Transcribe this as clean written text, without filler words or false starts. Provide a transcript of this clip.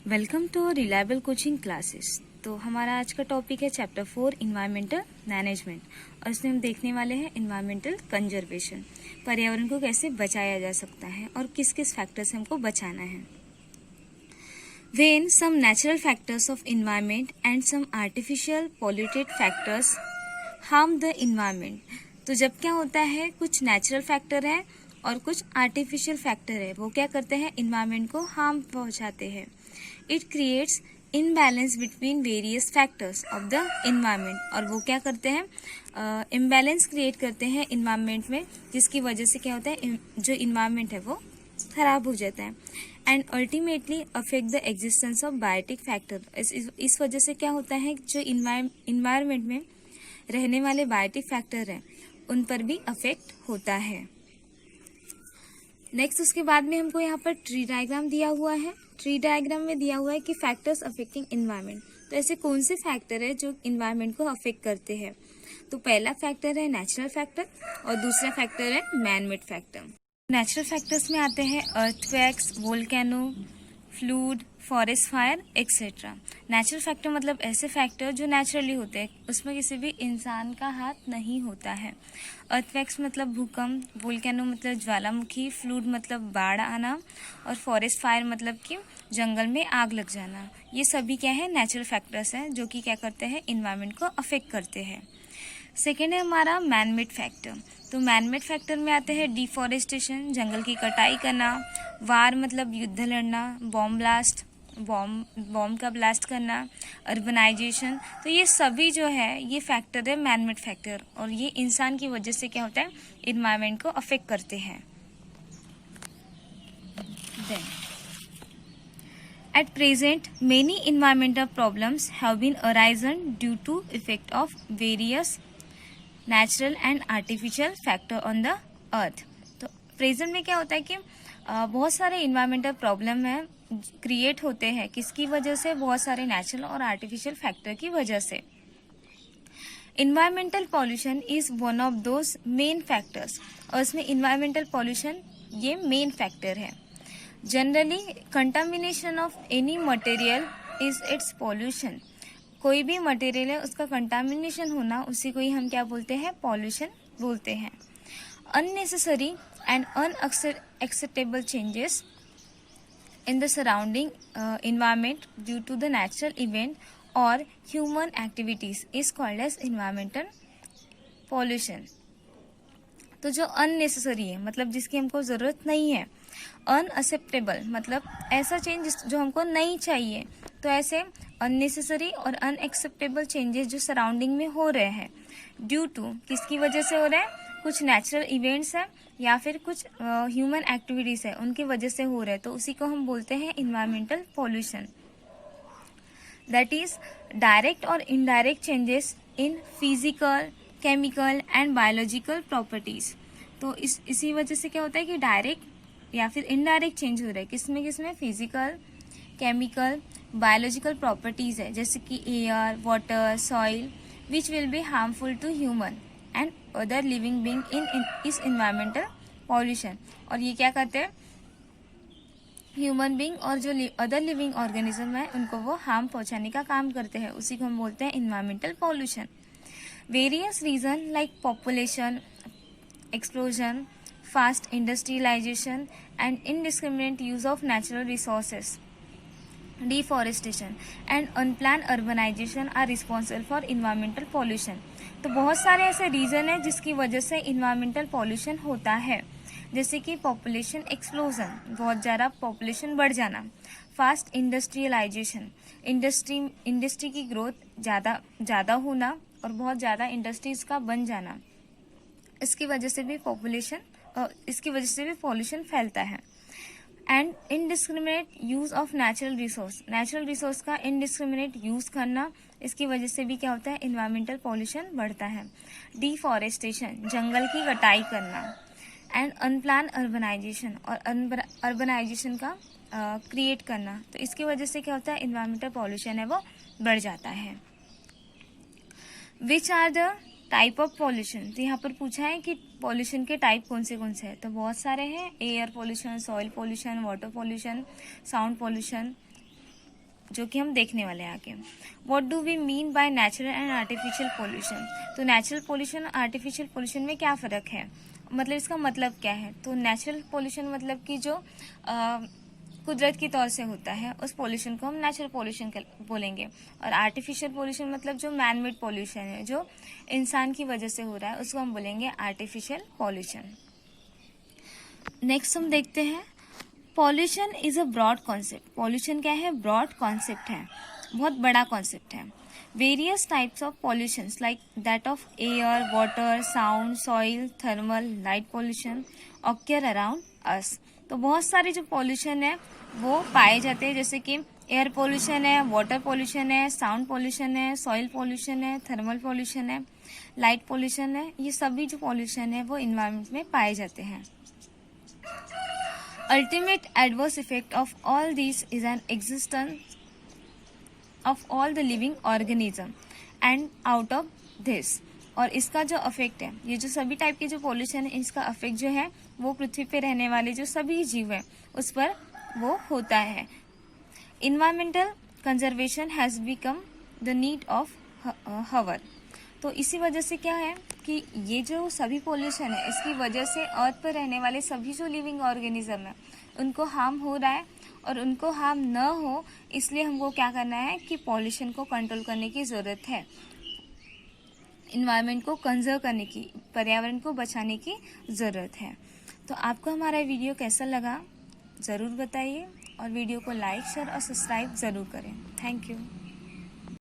Welcome to reliable coaching classes. तो हमारा आज का टॉपिक है चैप्टर 4 इन्वायरमेंटल मैनेजमेंट और इसमें हम देखने वाले हैं इन्वायरमेंटल कंजर्वेशन, पर्यावरण को कैसे बचाया जा सकता है और किस किस फैक्टर से हमको बचाना है। When some natural factors of environment and some artificial polluted factors harm the environment, तो जब क्या होता है कुछ नेचुरल फैक्टर है और कुछ आर्टिफिशियल फैक्टर है, वो क्या करते हैं इन्वायरमेंट को हार्म पहुंचाते हैं। It creates imbalance between various factors of the environment, और वो क्या करते हैं इम्बैलेंस क्रिएट करते हैं इन्वायरमेंट में, जिसकी वजह से क्या होता है जो इन्वायरमेंट है वो खराब हो जाता है and ultimately affect the existence of biotic factor. इस वजह से क्या होता है जो इन्वायरमेंट में रहने वाले बायोटिक फैक्टर हैं उन पर भी अफेक्ट होता है। नेक्स्ट उसके बाद में हमको यहाँ पर ट्री डायग्राम दिया हुआ है। ट्री डायग्राम में दिया हुआ है कि फैक्टर्स अफेक्टिंग इन्वायरमेंट, तो ऐसे कौन से फैक्टर है जो इन्वायरमेंट को अफेक्ट करते हैं। तो पहला फैक्टर है नेचुरल फैक्टर और दूसरा फैक्टर है man made factor. Natural factors में आते हैं earthquakes, volcano, fluid, forest fire etcetera. Natural factor मतलब ऐसे फैक्टर जो नेचुरली होते हैं, उसमें किसी भी इंसान का हाथ नहीं होता है। अर्थक्वेक्स मतलब भूकंप, वोल्केनो मतलब ज्वालामुखी, फ्लूड मतलब बाढ़ आना और फॉरेस्ट फायर मतलब कि जंगल में आग लग जाना। ये सभी क्या है नेचुरल फैक्टर्स हैं जो कि क्या करते हैं इन्वायरमेंट को अफेक्ट करते हैं। सेकेंड है हमारा मैन मेड फैक्टर। तो मैन मेड फैक्टर में आते हैं डिफॉरेस्टेशन, जंगल की कटाई करना, वार मतलब युद्ध लड़ना, बॉम्ब का ब्लास्ट करना, अर्बनाइजेशन। तो ये सभी जो है ये फैक्टर है मैन मेड फैक्टर, और ये इंसान की वजह से क्या होता है इन्वायरमेंट को अफेक्ट करते हैं। Then At present, many environmental problems have been arisen due to effect of various natural and artificial factor on the earth। तो प्रेजेंट में क्या होता है कि बहुत सारे इन्वायरमेंटल प्रॉब्लम है क्रिएट होते हैं, किसकी वजह से, बहुत सारे नेचुरल और आर्टिफिशियल फैक्टर की वजह से। Environmental pollution is one of those main factors, और इसमें इन्वायरमेंटल पॉल्यूशन ये मेन फैक्टर है। Generally contamination of any material is it's pollution. कोई भी मटेरियल है उसका कंटामिनेशन होना, उसी को ही हम क्या बोलते हैं पॉल्यूशन बोलते हैं। Unnecessary and unacceptable changes in the surrounding environment due to the natural event or human activities is called as environmental pollution। तो जो अननेसेसरी है मतलब जिसकी हमको ज़रूरत नहीं है, अनएक्सेप्टेबल मतलब ऐसा चेंज जो हमको नहीं चाहिए। तो ऐसे अननेसेसरी और अनएक्सेप्टेबल चेंजेस जो सराउंडिंग में हो रहे हैं ड्यू टू किसकी वजह से हो रहे हैं, कुछ नेचुरल इवेंट्स है या फिर कुछ ह्यूमन एक्टिविटीज़ है उनकी वजह से हो रहे हैं, तो उसी को हम बोलते हैं environmental pollution. That is direct और indirect changes in physical, chemical and biological properties. तो इसी वजह से क्या होता है कि डायरेक्ट या फिर इनडायरेक्ट चेंज हो रहा है किसमें फिजिकल, केमिकल, बायोलॉजिकल प्रॉपर्टीज है, जैसे कि air, water, soil which will be harmful to human and other living being in इस इन्वायरमेंटल पॉल्यूशन। और ये क्या करते हैं ह्यूमन बीइंग और जो अदर लिविंग ऑर्गेनिज्म है उनको वो हार्म पहुंचाने का काम करते हैं, उसी को हम बोलते हैं environmental pollution. Various reason like population explosion, fast industrialization and indiscriminate use of natural resources, deforestation and unplanned urbanization are responsible for environmental pollution। तो बहुत सारे ऐसे रीज़न है जिसकी वजह से इन्वायरमेंटल पॉल्यूशन होता है, जैसे कि पॉपुलेशन एक्सप्लोजन, बहुत ज़्यादा पॉपुलेशन बढ़ जाना, फास्ट इंडस्ट्रियलाइजेशन, इंडस्ट्री की ग्रोथ ज़्यादा होना और बहुत ज़्यादा इंडस्ट्रीज़ का बन जाना, इसकी वजह से भी पॉल्यूशन फैलता है। And indiscriminate use of natural resource का इनडिस्क्रिमिनेट यूज करना, इसकी वजह से भी क्या होता है इन्वायरमेंटल पॉल्यूशन बढ़ता है। डिफॉरेस्टेशन, जंगल की कटाई करना एंड अनप्लान अर्बनाइजेशन, और अर्बनाइजेशन का क्रिएट करना, तो इसकी वजह से क्या होता है इन्वायरमेंटल पॉल्यूशन है वो बढ़ जाता है। Which are the type of pollution, तो यहाँ पर पूछा है कि पॉल्यूशन के टाइप कौन से हैं, तो बहुत सारे हैं, air pollution, soil pollution, water pollution, sound pollution, जो कि हम देखने वाले हैं आगे। What do we mean by natural and artificial pollution? तो नेचुरल पोल्यूशन और आर्टिफिशियल पोल्यूशन में क्या फ़र्क है, मतलब इसका मतलब क्या है? तो नेचुरल पोल्यूशन मतलब कि जो कुदरत की तौर से होता है, उस पोल्यूशन को हम नेचुरल पोल्यूशन बोलेंगे। और आर्टिफिशियल पोल्यूशन मतलब जो मैन मेड पोल्यूशन है, जो इंसान की वजह से हो रहा है, उसको हम बोलेंगे आर्टिफिशियल पोल्यूशन। नेक्स्ट हम देखते हैं, pollution is a broad concept. Pollution क्या है? ब्रॉड कॉन्सेप्ट है, बहुत बड़ा कॉन्सेप्ट है। Various types of pollutions like that of air, water, sound, soil, thermal, light pollution occur around us. तो बहुत सारे जो पॉल्यूशन है वो पाए जाते हैं, जैसे कि एयर पॉल्यूशन है, वाटर पॉल्यूशन है, साउंड पॉल्यूशन है, सॉइल पॉल्यूशन है, थर्मल पॉल्यूशन है, लाइट पॉल्यूशन है। ये सभी जो पॉल्यूशन है वो इन्वायरमेंट में पाए जाते हैं। Ultimate adverse effect of all these is an existence of all the living organism and out of this। और इसका जो अफेक्ट है, ये जो सभी टाइप के जो पॉल्यूशन है, इसका अफेक्ट जो है वो पृथ्वी पे रहने वाले जो सभी जीव हैं उस पर वो होता है। Environmental conservation has become the need of hour. तो इसी वजह से क्या है कि ये जो सभी पॉल्यूशन है, इसकी वजह से अर्थ पर रहने वाले सभी जो लिविंग ऑर्गेनिज्म है उनको हार्म हो रहा है, और उनको हार्म न हो इसलिए हमको क्या करना है कि पॉल्यूशन को कंट्रोल करने की ज़रूरत है, इन्वायरमेंट को कंजर्व करने की, पर्यावरण को बचाने की ज़रूरत है। तो आपको हमारा वीडियो कैसा लगा ज़रूर बताइए, और वीडियो को लाइक, शेयर और सब्सक्राइब ज़रूर करें। Thank you.